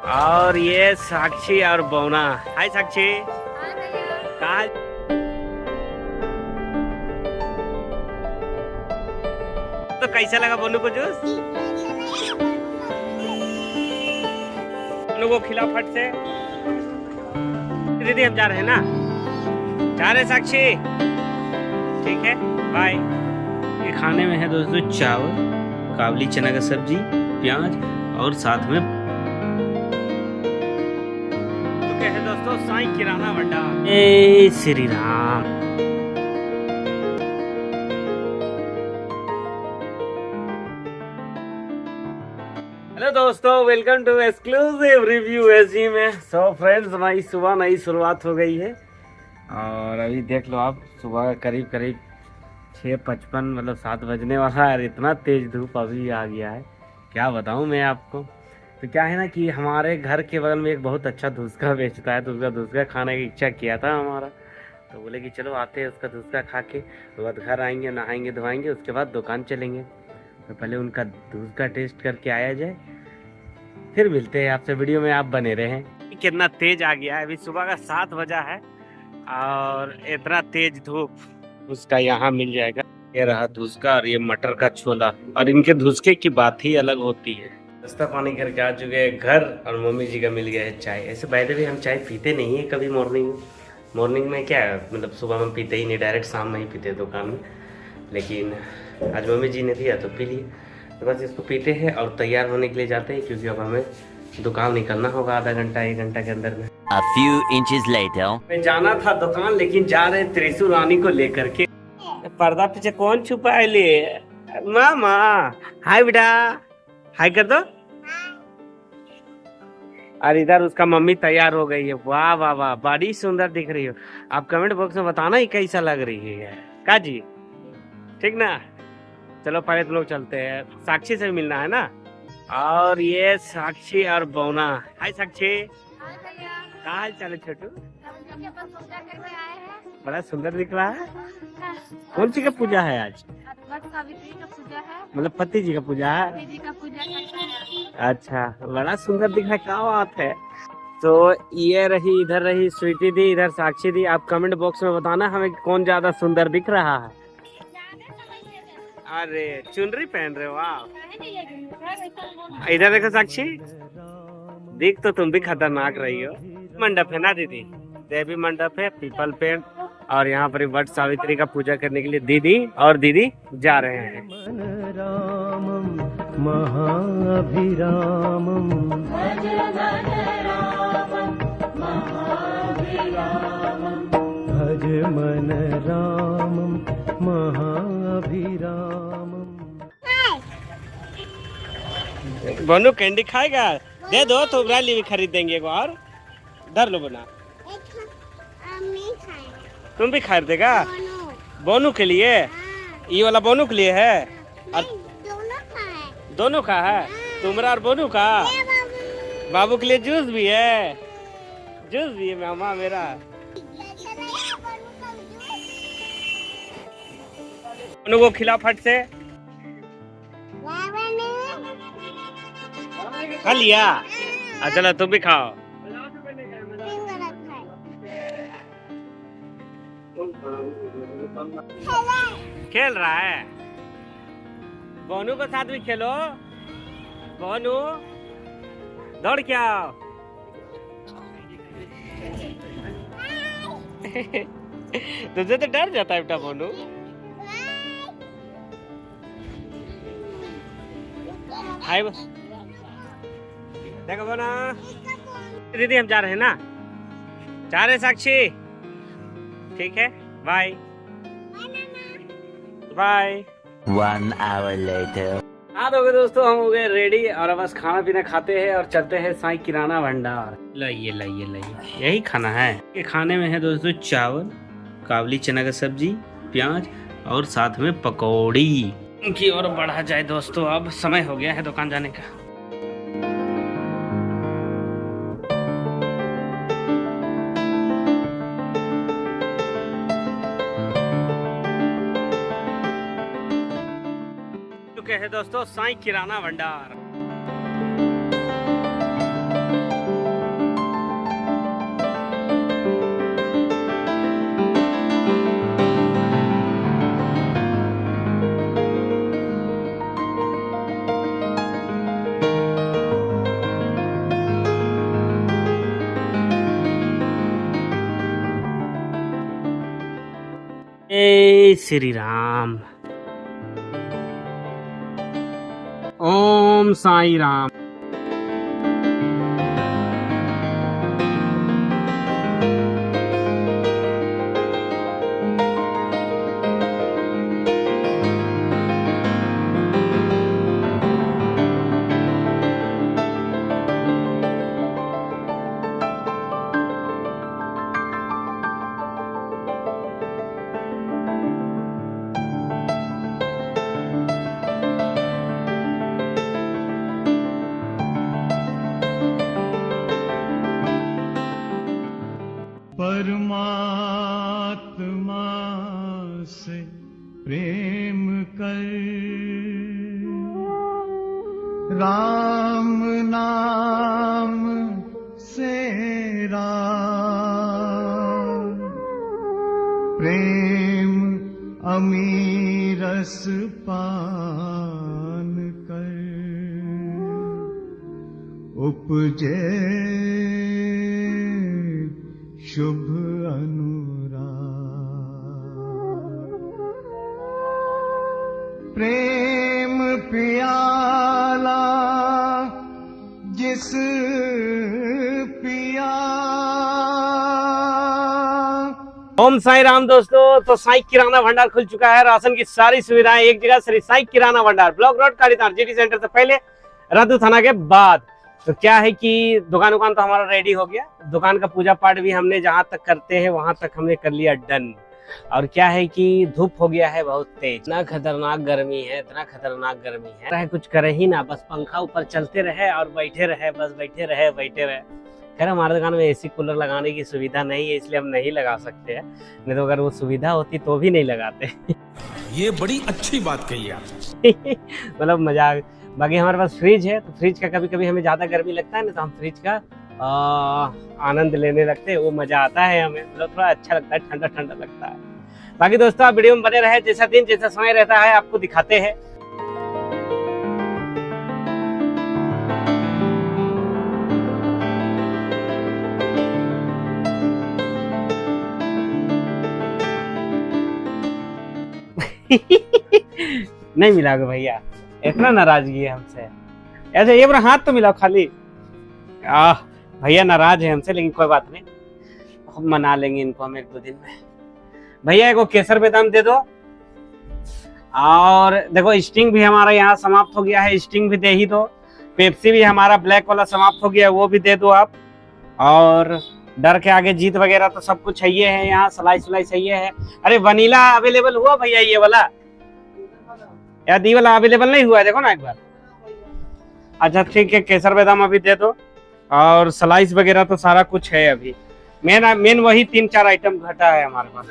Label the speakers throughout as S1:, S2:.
S1: और ये साक्षी और बोना। हाय साक्षी। कहा तो कैसा लगा बोनू को जूस? बोनू को खिलाओ फट से। दीदी हम जा रहे हैं ना, जा रहे साक्षी। ठीक है बाय। ये खाने में है दोस्तों चावल, काबली चना का सब्जी, प्याज और साथ में है दोस्तों साईं किराना भंडार। जय श्री राम। हेलो दोस्तों, वेलकम टू एक्सक्लूसिव रिव्यू एजी में। सो फ्रेंड्स, नई सुबह नई शुरुआत हो गई है और अभी देख लो आप, सुबह करीब 6:55 मतलब 7 बजने वाला है। इतना तेज धूप अभी आ गया है, क्या बताऊं मैं आपको। तो क्या है ना कि हमारे घर के बगल में एक बहुत अच्छा धुसका बेचता है, तो उसका धुसका खाने की इच्छा किया था हमारा। तो बोले कि चलो आते हैं उसका धुसका खा के, उसके बाद घर आएंगे, नहाएंगे धोएंगे, उसके बाद दुकान चलेंगे। तो पहले उनका धुसका टेस्ट करके आया जाए, फिर मिलते हैं आपसे। वीडियो में आप बने रहें। कितना तेज आ गया है, अभी सुबह का 7 बजा है और इतना तेज धूप उसका यहाँ मिल जाएगा। ये रहा धुसका और ये मटर का छोला, और इनके धुसके की बात ही अलग होती है। नाश्ता पानी करके आ चुके हैं घर और मम्मी जी का मिल गया है चाय। ऐसे बाय द वे हम चाय पीते नहीं है कभी मॉर्निंग में क्या है, मतलब सुबह में पीते ही नहीं, डायरेक्ट शाम में ही पीते दुकान में। लेकिन आज मम्मी जी ने दिया तो पी लिए। तो बस इसको पीते हैं और तैयार होने के लिए जाते हैं, क्योंकि अब हमें दुकान निकलना होगा आधा घंटा 1 घंटा के अंदर में।
S2: A few inches later.
S1: मैं जाना था दुकान, लेकिन जा रहे त्रिशु रानी को लेकर के। पर्दा पीछे कौन छुपा है? ले मामा, हाय बेटा, हाय कर दो। और इधर उसका मम्मी तैयार हो गई है। वाह वाह वाह, बड़ी सुंदर दिख रही हो। आप कमेंट बॉक्स में बताना ही कैसा लग रही है का जी, ठीक ना। चलो पहले तो लोग चलते हैं, साक्षी से मिलना है ना। और ये साक्षी और बोना। हाय साक्षी, क्या हाल चाल है छोटू? बड़ा सुंदर दिख रहा है। कौन सी का पूजा है आज?
S3: सावित्री का पूजा है,
S1: मतलब पति जी का पूजा है।
S3: पति जी का पूजा है।
S1: अच्छा, बड़ा सुंदर दिख रहा है, क्या बात है। तो ये रही, इधर रही स्वीटी दी, इधर साक्षी दी। आप कमेंट बॉक्स में बताना हमें कौन ज्यादा सुंदर दिख रहा है। अरे चुनरी पहन रहे हो आप। इधर देखो साक्षी, दिख तो तुम भी खतरनाक रही हो। मंडप है ना दीदी, देवी मंडप है, पीपल पेड़, और यहाँ पर वट सावित्री का पूजा करने के लिए दीदी और दीदी जा रहे हैं। महाभिरामम भज मन रामम महाभिरामम। बोनू कैंडी खाएगा? दे दो तो रैली में खरीद देंगे एगो और। धर लो बना, तुम भी खरीदेगा? बोनू के लिए? ये वाला बोनू के लिए है और दोनों का है, तुम्हारा और बोनू का। बाबू के लिए जूस भी है, जूस भी है मामा मेरा। बोनू को खिला फट से। खा लिया? चलो तुम भी खाओ। खेल रहा है, बोनू के साथ भी खेलो। बोनू दौड़ के आओ। तुझे तो डर जाता है बेटा बोनू। हाय देखो बोना। दीदी हम जा रहे हैं ना, जा रहे साक्षी। ठीक है बाय बाय।
S2: 1 hour later.
S1: हाँ तो दोस्तों, हम हो गए रेडी और बस खाना पीना खाते हैं और चलते हैं साईं किराना भंडार। लाइए लाइए लाइए, यही खाना है। ये खाने में है दोस्तों चावल, काबली चना का सब्जी, प्याज और साथ में पकौड़ी की ओर बढ़ा जाए दोस्तों। अब समय हो गया है दुकान जाने का। चुके हैं दोस्तों साईं किराना भंडार। जय श्री राम। ओम साई राम।
S4: परमात्मा से प्रेम कर, राम नाम से राम, प्रेम अमीरस पान कर, उपजे शुभ अनुराग। प्रेम प्याला जिस पिया।
S1: ओम साई राम दोस्तों। तो साई किराना भंडार खुल चुका है। राशन की सारी सुविधाएं एक जगह। श्री साई किराना भंडार, ब्लॉक रोड, कालीतार, जीटी सेंटर से पहले, रद्दू थाना के बाद। तो क्या है कि दुकान तो हमारा रेडी हो गया। दुकान का पूजा पाठ भी हमने जहां तक करते हैं वहां तक हमने कर लिया डन। और क्या है कि धूप हो गया है बहुत तेज। इतना खतरनाक गर्मी है, इतना खतरनाक गर्मी है, चाहे कुछ करे ही ना, बस पंखा ऊपर चलते रहे और बैठे रहे, बस बैठे रहे बैठे रहे। खैर हमारे दुकान में एसी कूलर लगाने की सुविधा नहीं है, इसलिए हम नहीं लगा सकते हैं। नहीं तो अगर वो सुविधा होती तो भी नहीं लगाते।
S5: ये बड़ी अच्छी बात कही आप।
S1: मतलब मजाक। बाकी हमारे पास फ्रिज है, तो फ्रिज का कभी कभी हमें ज्यादा गर्मी लगता है ना, तो हम फ्रिज का आनंद लेने लगते हैं। वो मजा आता है हमें, मतलब थोड़ा अच्छा लगता है, ठंडा ठंडा लगता है। बाकी दोस्तों आप वीडियो में बने रहे, जैसा दिन जैसा समय रहता है आपको दिखाते हैं। नहीं मिलाओगे भैया, इतना नाराजगी है हमसे। ऐसे ये बड़ा हाथ तो मिलाओ खाली। भैया नाराज है हमसे, लेकिन कोई बात नहीं, हम मना लेंगे इनको हम 1-2 दिन में। भैया एक केसर बादाम दे दो। और देखो स्टिंग भी हमारा यहाँ समाप्त हो गया है, स्टिंग भी दे ही दो। पेप्सी भी हमारा ब्लैक वाला समाप्त हो गया, वो भी दे दो आप। और डर के आगे जीत वगैरह तो सब कुछ चाहिए है यहाँ, स्लाइस व्लाइस चाहिए है। अरे वनीला अवेलेबल हुआ भैया? ये वाला यार दी वाला अवेलेबल नहीं हुआ है, देखो ना एक बार। अच्छा ठीक है, केसर बादाम अभी दे दो। और स्लाइस वगैरह तो सारा कुछ है अभी। मेन वही 3-4 आइटम घटा है हमारे पास।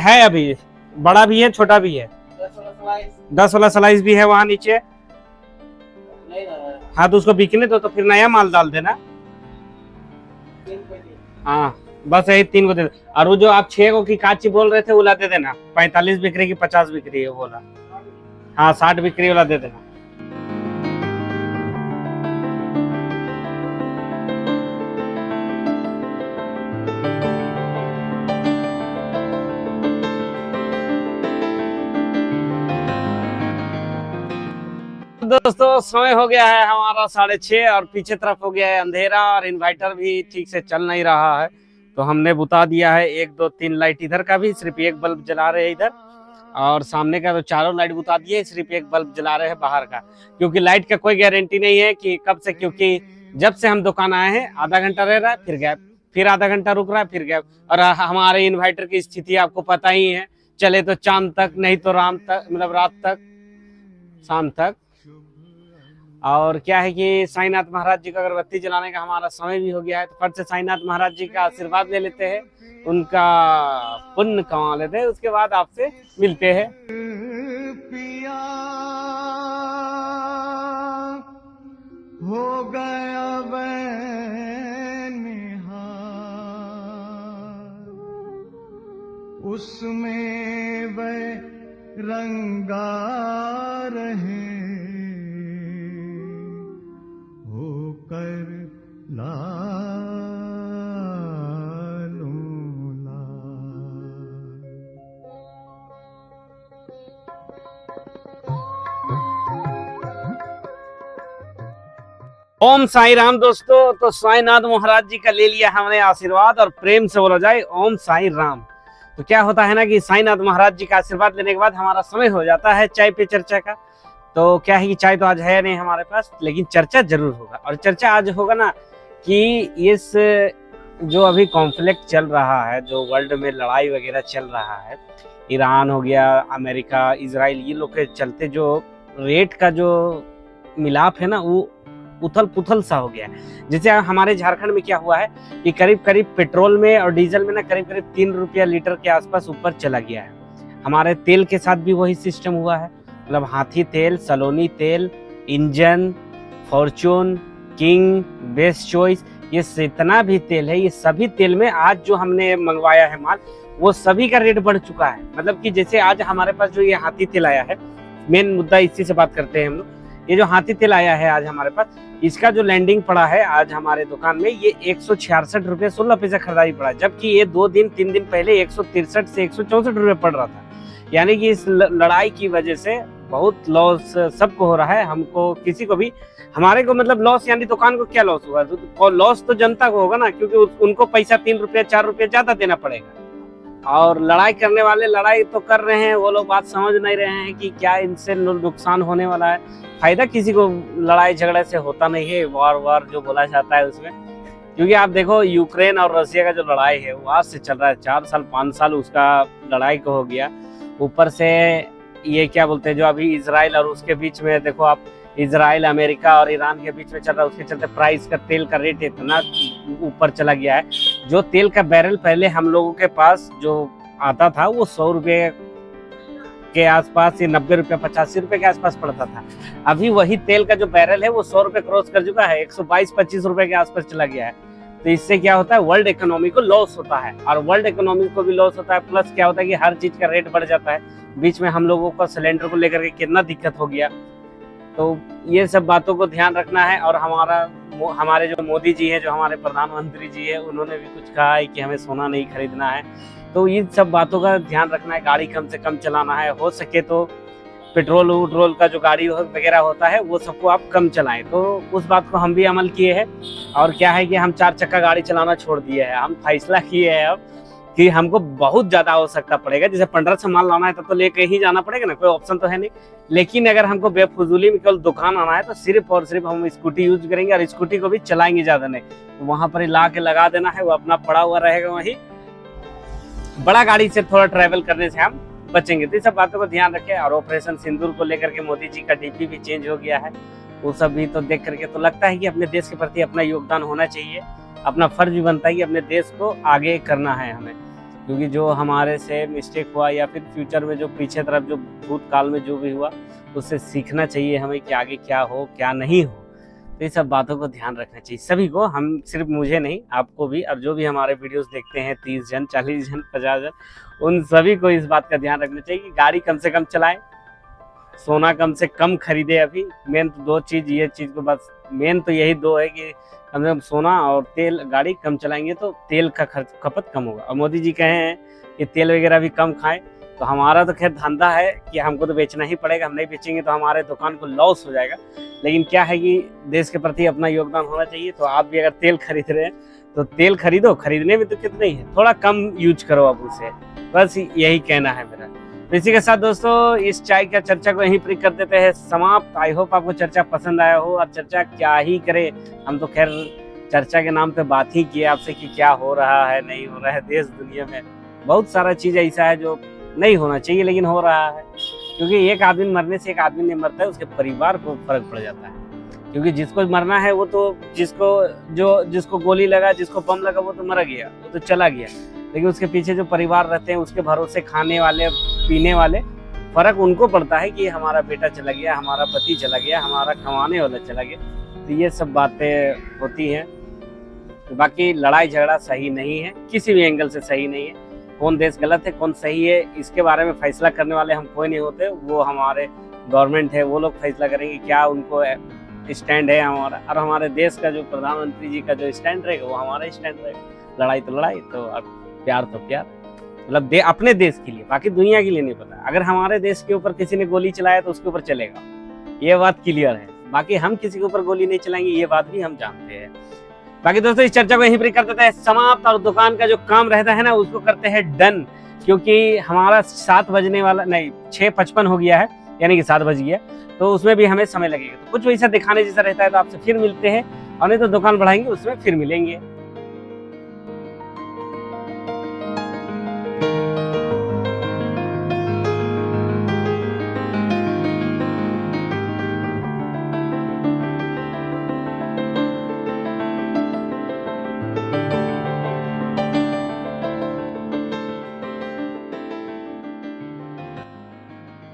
S1: है अभी, बड़ा भी है छोटा भी है। 10 वाला स्लाइस भी है वहाँ नीचे। हाँ तो उसको बिकने दो, तो फिर नया माल डाल देना। हाँ बस यही 3 को दे दो। और वो जो आप 6 को की काची बोल रहे थे वो ला दे देना। 45 बिक्री की 50 बिक्री है बोला। हाँ 60 बिक्री वाला दे देना। दोस्तों समय हो गया है हमारा 6:30 और पीछे तरफ हो गया है अंधेरा और इन्वर्टर भी ठीक से चल नहीं रहा है। तो हमने बुता दिया है 1, 2, 3 लाइट इधर का भी, सिर्फ एक बल्ब जला रहे हैं इधर। और सामने का तो चारों लाइट बुता दिए, सिर्फ एक बल्ब जला रहे हैं बाहर का। क्योंकि लाइट का कोई गारंटी नहीं है कि कब से, क्योंकि जब से हम दुकान आए हैं आधा घंटा रह रहा है फिर गैप, फिर आधा घंटा रुक रहा है फिर गैप। और हमारे इन्वर्टर की स्थिति आपको पता ही है, चले तो चांद तक, नहीं तो राम तक, मतलब रात तक, शाम तक। और क्या है कि साईनाथ महाराज जी का अगरबत्ती जलाने का हमारा समय भी हो गया है। तो फट से साईनाथ महाराज जी का आशीर्वाद ले लेते हैं, उनका पुण्य कमा लेते हैं, उसके बाद आपसे मिलते हैं।
S4: पिया हो गया निहार, उसमें वह रंगा रहे होकर लालों लाल।
S1: ओम साई राम दोस्तों। तो साईनाथ महाराज जी का ले लिया हमने आशीर्वाद और प्रेम से बोला जाए ओम साई राम। तो क्या होता है ना कि साईनाथ महाराज जी का आशीर्वाद लेने के बाद हमारा समय हो जाता है चाय पे चर्चा का। तो क्या है कि चाय तो आज है नहीं हमारे पास, लेकिन चर्चा जरूर होगा। और चर्चा आज होगा ना कि इस जो अभी कॉन्फ्लिक्ट चल रहा है, जो वर्ल्ड में लड़ाई वगैरह चल रहा है, ईरान हो गया, अमेरिका, इजराइल, ये लोग के चलते जो रेट का जो मिलाप है ना वो उथल पुथल सा हो गया है। जैसे हमारे झारखंड में क्या हुआ है कि करीब करीब पेट्रोल में और डीजल में ना करीब करीब 3 रुपया लीटर के आसपास ऊपर चला गया है। हमारे तेल के साथ भी वही सिस्टम हुआ है। मतलब हाथी तेल, सलोनी तेल, engine, Fortune, king, best choice, ये जितना भी तेल है, ये सभी तेल में आज जो हमने मंगवाया है माल, वो सभी का रेट बढ़ चुका है। मतलब कि जैसे आज हमारे पास जो ये हाथी तेल आया है, मेन मुद्दा इसी से बात करते हैं हम लोग। ये जो हाथी तेल आया है आज हमारे पास, इसका जो लैंडिंग पड़ा है आज हमारे दुकान में, ये 166 रुपये 16 पैसा खरीदारी पड़ा, जबकि ये 2-3 दिन पहले 163 से 164 रुपये पड़ रहा था। यानी कि इस लड़ाई की वजह से बहुत लॉस सबको हो रहा है, हमको, किसी को भी, हमारे को मतलब लॉस, यानी दुकान को क्या लॉस हुआ? तो लॉस तो जनता को होगा ना, क्योंकि उनको पैसा 3 रुपया 4 रुपया ज्यादा देना पड़ेगा। और लड़ाई करने वाले लड़ाई तो कर रहे हैं, वो लोग बात समझ नहीं रहे हैं कि क्या इनसे नुकसान होने वाला है। फायदा किसी को लड़ाई झगड़े से होता नहीं है, वार जो बोला जाता है उसमें। क्योंकि आप देखो यूक्रेन और रशिया का जो लड़ाई है वो आज से चल रहा है, 4 साल 5 साल उसका लड़ाई को हो गया। ऊपर से ये क्या बोलते हैं जो अभी इजराइल और उसके बीच में देखो आप, इजराइल, अमेरिका और ईरान के बीच में चल रहा है, उसके चलते प्राइस का, तेल का रेट इतना ऊपर चला गया है। जो तेल का बैरल पहले हम लोगों के पास जो आता था वो 100 रुपये के आसपास, ये 90 रुपये 85 रुपये के आसपास पड़ता था। अभी वही तेल का जो बैरल है वो 100 रुपये क्रॉस कर चुका है, 122-25 रुपये के आसपास चला गया है। तो इससे क्या होता है, वर्ल्ड इकोनॉमी को लॉस होता है, और वर्ल्ड इकोनॉमी को भी लॉस होता है। प्लस क्या होता है कि हर चीज का रेट बढ़ जाता है। बीच में हम लोगों को सिलेंडर को लेकर के कितना दिक्कत हो गया। तो ये सब बातों को ध्यान रखना है। और हमारे जो मोदी जी हैं, जो हमारे प्रधानमंत्री जी हैं, उन्होंने भी कुछ कहा है कि हमें सोना नहीं खरीदना है। तो इन सब बातों का ध्यान रखना है, गाड़ी कम से कम चलाना है, हो सके तो पेट्रोल का जो गाड़ी वगैरह होता है वो सबको आप कम चलाएं। तो उस बात को हम भी अमल किए हैं। और क्या है कि हम 4 चक्का गाड़ी चलाना छोड़ दिए हैं। हम फैसला किए हैं अब कि हमको बहुत ज्यादा आवश्यकता पड़ेगा, जैसे 15 से माल लाना है तब तो लेके ही जाना पड़ेगा ना, कोई ऑप्शन तो है नहीं। लेकिन अगर हमको बेफजूली में केवल दुकान आना है तो सिर्फ और सिर्फ हम स्कूटी यूज करेंगे, और स्कूटी को भी चलाएंगे ज्यादा नहीं। तो वहां पर ला के लगा देना है, वो अपना पड़ा हुआ रहेगा वहीं। बड़ा गाड़ी से थोड़ा ट्रैवल करने से हम बचेंगे। तो इस सब बातों को ध्यान रखें। और ऑपरेशन सिंदूर को लेकर के मोदी जी का डीपी भी चेंज हो गया है, वो सब भी तो देख करके तो लगता है कि अपने देश के प्रति अपना योगदान होना चाहिए। अपना फर्ज भी बनता है कि अपने देश को आगे करना है हमें, क्योंकि जो हमारे से मिस्टेक हुआ या फिर फ्यूचर में जो पीछे तरफ जो भूतकाल में जो भी हुआ, उससे सीखना चाहिए हमें कि आगे क्या हो क्या नहीं हो। तो ये सब बातों को ध्यान रखना चाहिए सभी को, हम सिर्फ मुझे नहीं, आपको भी। और जो भी हमारे वीडियोस देखते हैं 30 जन, 40 जन, 50 जन, उन सभी को इस बात का ध्यान रखना चाहिए कि गाड़ी कम से कम चलाएं, सोना कम से कम खरीदे। अभी मेन तो 2 चीज, ये चीज को बस मेन तो यही 2 है कि हम सोना और तेल, गाड़ी कम चलाएंगे तो तेल का खपत कम होगा। और मोदी जी कहे हैं कि तेल वगैरह भी कम खाएं। तो हमारा तो खैर धंधा है कि हमको तो बेचना ही पड़ेगा, हम नहीं बेचेंगे तो हमारे दुकान को लॉस हो जाएगा। लेकिन क्या है कि देश के प्रति अपना योगदान होना चाहिए। तो आप भी अगर तेल खरीद रहे हैं तो तेल खरीदो, खरीदने में तो कितना ही है, थोड़ा कम यूज करो आप उसे, बस यही कहना है मेरा। तो इसी के साथ दोस्तों इस चाय का चर्चा को यहीं पर कर देते हैं समाप्त। आई होप आपको चर्चा पसंद आया हो। और चर्चा क्या ही करे, हम तो खैर चर्चा के नाम पे बात ही किए आपसे कि क्या हो रहा है नहीं हो रहा है देश दुनिया में। बहुत सारा चीज ऐसा है जो नहीं होना चाहिए लेकिन हो रहा है, क्योंकि एक आदमी मरने से एक आदमी नहीं मरता है, उसके परिवार को फर्क पड़ जाता है। क्योंकि जिसको मरना है वो तो जिसको गोली लगा, जिसको बम लगा, वो तो मर गया, वो तो चला गया। लेकिन उसके पीछे जो परिवार रहते हैं, उसके भरोसे खाने वाले पीने वाले, फर्क उनको पड़ता है कि हमारा बेटा चला गया, हमारा पति चला गया, हमारा कमाने वाला चला गया। तो ये सब बातें होती हैं। बाकी लड़ाई झगड़ा सही नहीं है, किसी भी एंगल से सही नहीं है। कौन देश गलत है कौन सही है इसके बारे में फैसला करने वाले हम कोई नहीं होते, वो हमारे गवर्नमेंट है, वो लोग फैसला करेंगे क्या उनको स्टैंड है हमारा। और हमारे देश का जो प्रधानमंत्री जी का जो स्टैंड रहेगा वो हमारा स्टैंड रहेगा। लड़ाई तो लड़ाई, तो प्यार तो प्यार, मतलब अपने देश के लिए, बाकी दुनिया के लिए नहीं पता। अगर हमारे देश के ऊपर किसी ने गोली चलाया तो उसके ऊपर चलेगा, ये बात क्लियर है। बाकी हम किसी के ऊपर गोली नहीं चलाएंगे, ये बात भी हम जानते हैं। बाकी दोस्तों इस चर्चा को यहीं पर कर देते हैं समाप्त और दुकान का जो काम रहता है ना उसको करते हैं डन, क्योंकि हमारा 7 बजने वाला नहीं 6:55 हो गया है, यानी कि 7 बज गया, तो उसमें भी हमें समय लगेगा। तो कुछ वैसा दिखाने जैसा रहता है तो आपसे फिर मिलते हैं, और नहीं तो दुकान बढ़ाएंगे उसमें फिर मिलेंगे।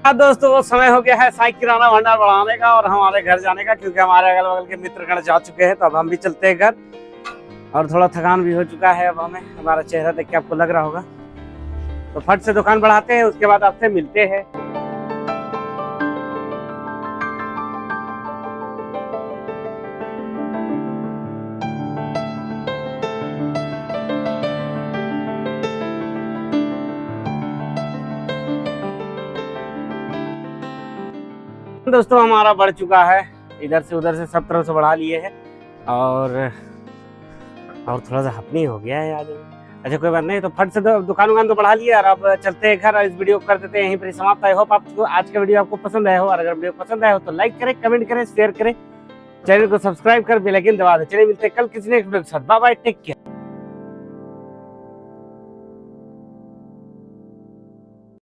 S1: दोस्तों वो समय हो गया है साइकिल किराना भंडार बढ़ाने का और हमारे घर जाने का, क्योंकि हमारे अगल बगल के मित्रगण जा चुके हैं, तो अब हम भी चलते हैं घर। और थोड़ा थकान भी हो चुका है अब हमें, हमारा चेहरा देख के आपको लग रहा होगा। तो फट से दुकान बढ़ाते हैं, उसके बाद आपसे मिलते हैं। दोस्तों हमारा बढ़ चुका है, इधर से उधर से सब तरफ से बढ़ा लिए हैं, और थोड़ा सा हपनी हो गया है आज। अच्छा कोई बात नहीं, तो फट से दुकान तो बढ़ा लिया, और अब चलते हैं घर और इस वीडियो को कर देते हैं यहीं पर समाप्त। आई होप आपको आज का वीडियो आपको पसंद आया हो, और अगर वीडियो पसंद आया हो तो लाइक करें, कमेंट करें, शेयर करें, चैनल को सब्सक्राइब कर बेल आइकन दबा दें। चलिए मिलते हैं कल किसी नेक्स्ट वीडियो के साथ। Bye bye, take care.